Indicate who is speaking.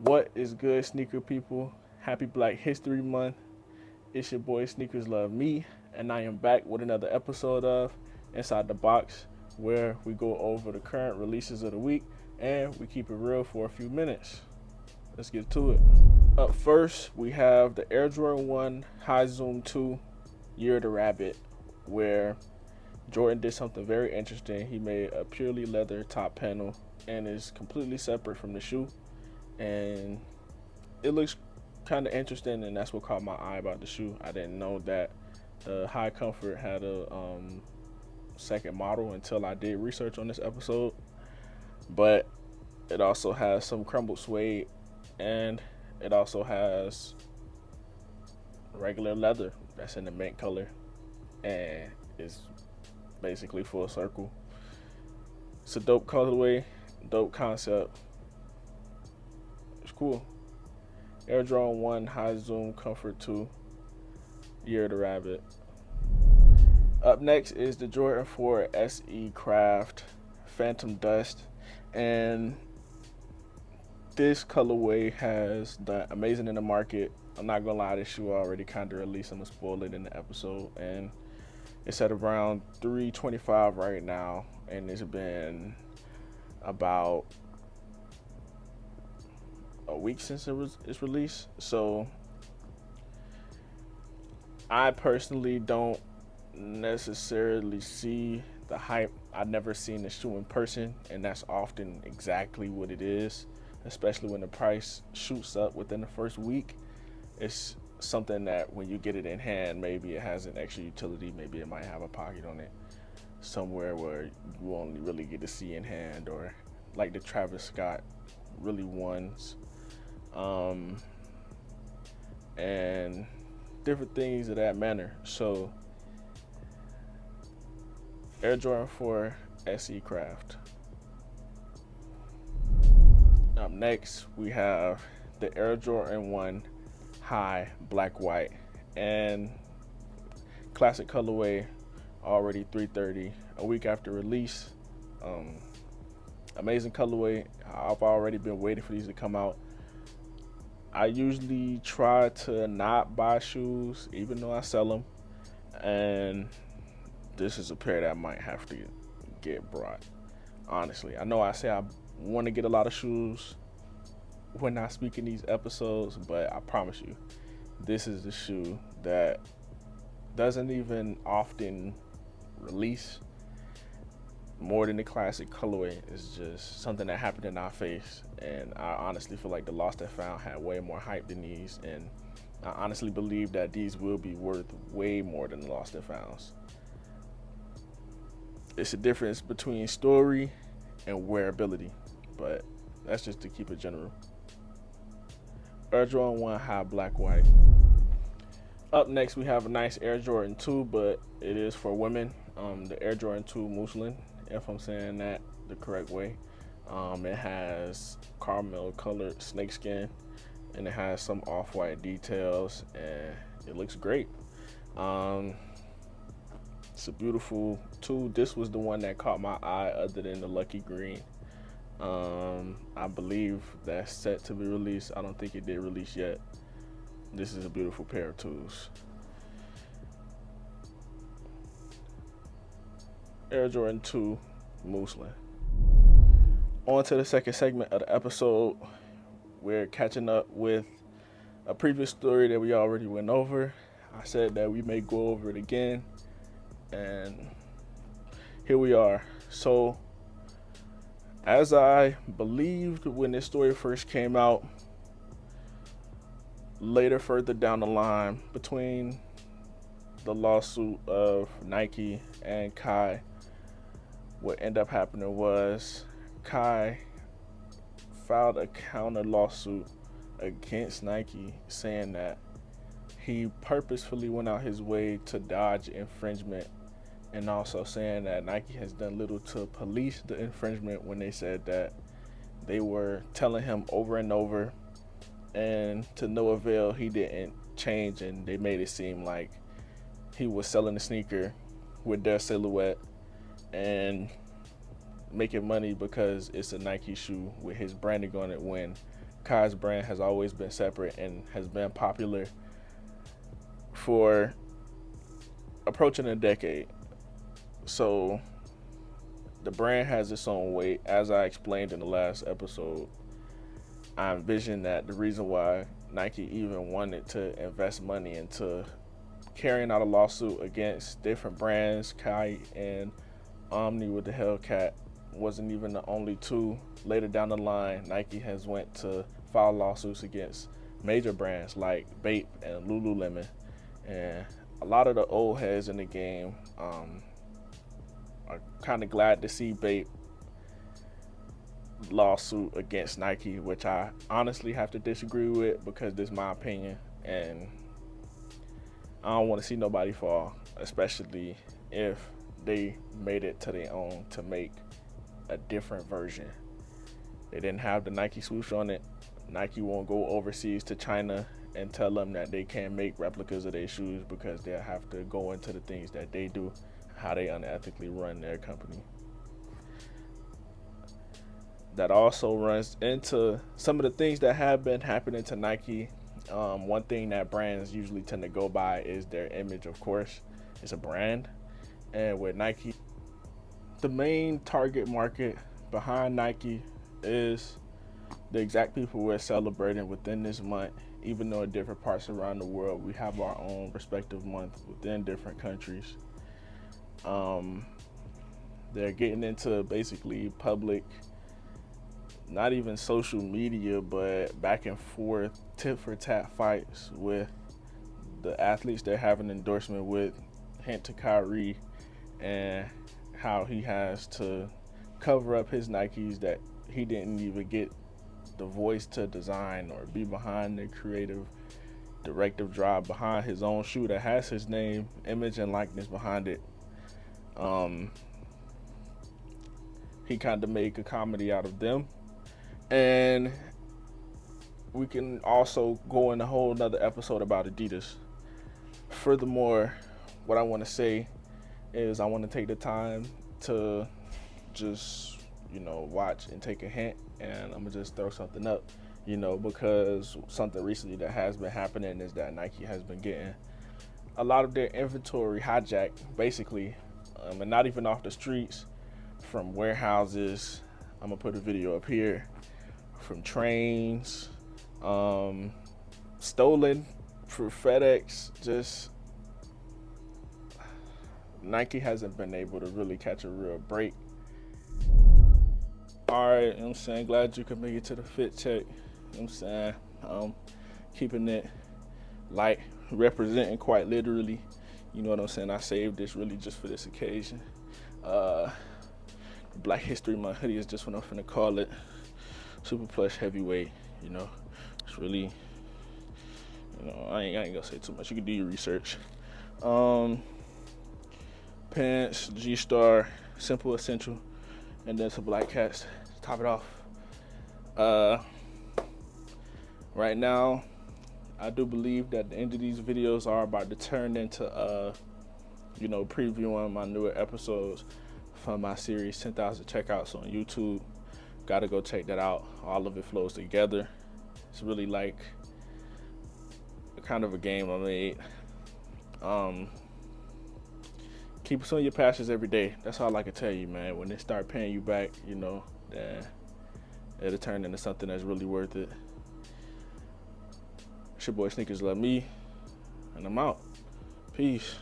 Speaker 1: What is good, sneaker people? Happy Black History Month. It's your boy Snkrsloveme, and I am back with another episode of Inside the Box, where we go over the current releases of the week and we keep it real for a few minutes. Let's get to it. Up first, we have the Air Jordan 1 High Zoom 2 Year of the Rabbit, where Jordan did something very interesting. He made a purely leather top panel and is completely separate from the shoe, and it looks kind of interesting, and that's what caught my eye about the shoe. I didn't know that the High Comfort had a second model until I did research on this episode, but it also has some crumbled suede, and it also has regular leather that's in the mint color, and it's basically full circle. It's a dope colorway, dope concept. It's cool. Air Jordan 1 High Zoom Comfort 2 Year of the Rabbit. Up next is the Jordan 4 SE Craft Phantom Dust, and this colorway has done amazing in the market. I'm not gonna lie, this shoe already kind of released. I'm gonna spoil it in the episode, and it's at around $325 right now, and it's been about a week since its released. So I personally don't necessarily see the hype. I've never seen the shoe in person, and that's often exactly what it is, especially when the price shoots up within the first week. It's something that when you get it in hand, maybe it has an extra utility. Maybe it might have a pocket on it somewhere where you only really get to see in hand, or like the Travis Scott really ones, and different things of that manner. So Air Jordan 4 SE Craft. Up next, we have the Air Jordan 1 High Black White, and classic colorway, already $330 a week after release. Amazing colorway. I've already been waiting for these to come out. I usually try to not buy shoes even though I sell them, and this is a pair that might have to get brought. Honestly, I know I say I want to get a lot of shoes when I speak in these episodes, but I promise you, this is the shoe that doesn't even often release. More than the classic colorway, is just something that happened in our face, and I honestly feel like the Lost and Found had way more hype than these, and I honestly believe that these will be worth way more than the Lost and Founds. It's a difference between story and wearability, but that's just to keep it general. Air Jordan 1 High Black White. Up next, we have a nice Air Jordan 2, but it is for women. The Air Jordan 2 Muslin, if I'm saying that the correct way. It has caramel colored snakeskin, and it has some off-white details, and it looks great. It's a beautiful 2. This was the one that caught my eye other than the Lucky Green. I believe that's set to be released. I don't think it did release yet. This is a beautiful pair of 2s. Air Jordan 2 Muslin. On to the second segment of the episode. We're catching up with a previous story that we already went over. I said that we may go over it again, and here we are. So, as I believed when this story first came out, later further down the line, between the lawsuit of Nike and Kai, what ended up happening was Kai filed a counter lawsuit against Nike, saying that he purposefully went out his way to dodge infringement, and also saying that Nike has done little to police the infringement when they said that they were telling him over and over, and to no avail. He didn't change, and they made it seem like he was selling the sneaker with their silhouette and making money because it's a Nike shoe with his branding on it, when Kai's brand has always been separate and has been popular for approaching a decade. So the brand has its own weight. As I explained in the last episode, I envision that the reason why Nike even wanted to invest money into carrying out a lawsuit against different brands, Kai and Omni with the Hellcat, wasn't even the only two. Later down the line, Nike has went to file lawsuits against major brands like Bape and Lululemon, and a lot of the old heads in the game are kind of glad to see Bape lawsuit against Nike, which I honestly have to disagree with because this is my opinion, and I don't want to see nobody fall, especially if they made it to their own to make a different version. They didn't have the Nike swoosh on it. Nike won't go overseas to China and tell them that they can't make replicas of their shoes because they'll have to go into the things that they do, how they unethically run their company. That also runs into some of the things that have been happening to Nike. One thing that brands usually tend to go by is their image, of course. It's a brand. And with Nike, the main target market behind Nike is the exact people we're celebrating within this month. Even though in different parts around the world, we have our own respective month within different countries. They're getting into basically public, not even social media, but back and forth, tit for tat fights with the athletes they're having endorsement with. Hint to Kyrie and how he has to cover up his Nikes that he didn't even get the voice to design or be behind the creative directive drive behind his own shoe that has his name, image, and likeness behind it. He kind of made a comedy out of them. And we can also go in a whole nother episode about Adidas. Furthermore, what I want to say is I want to take the time to just, watch and take a hint, and I'm going to just throw something up, because something recently that has been happening is that Nike has been getting a lot of their inventory hijacked, basically, and not even off the streets, from warehouses. I'm going to put a video up here. From trains, stolen for FedEx. Just Nike hasn't been able to really catch a real break. All right, you know what I'm saying? Glad you could make it to the fit check. You know what I'm saying? Keeping it light, representing quite literally. You know what I'm saying? I saved this really just for this occasion. Black History Month hoodie is just what I'm finna call it. Super plush heavyweight, it's really, I ain't gonna say too much. You can do your research. Pants, G-Star, simple essential, and then some black cats to top it off. Right now, I do believe that the end of these videos are about to turn into, previewing my newer episodes from my series 10,000 checkouts on YouTube. Gotta go check that out. All of it flows together. It's really like a kind of a game I made. Keep pursuing your passions every day. That's all I can tell you, man. When they start paying you back, then it'll turn into something that's really worth it. It's your boy Snkrsloveme, and I'm out. Peace.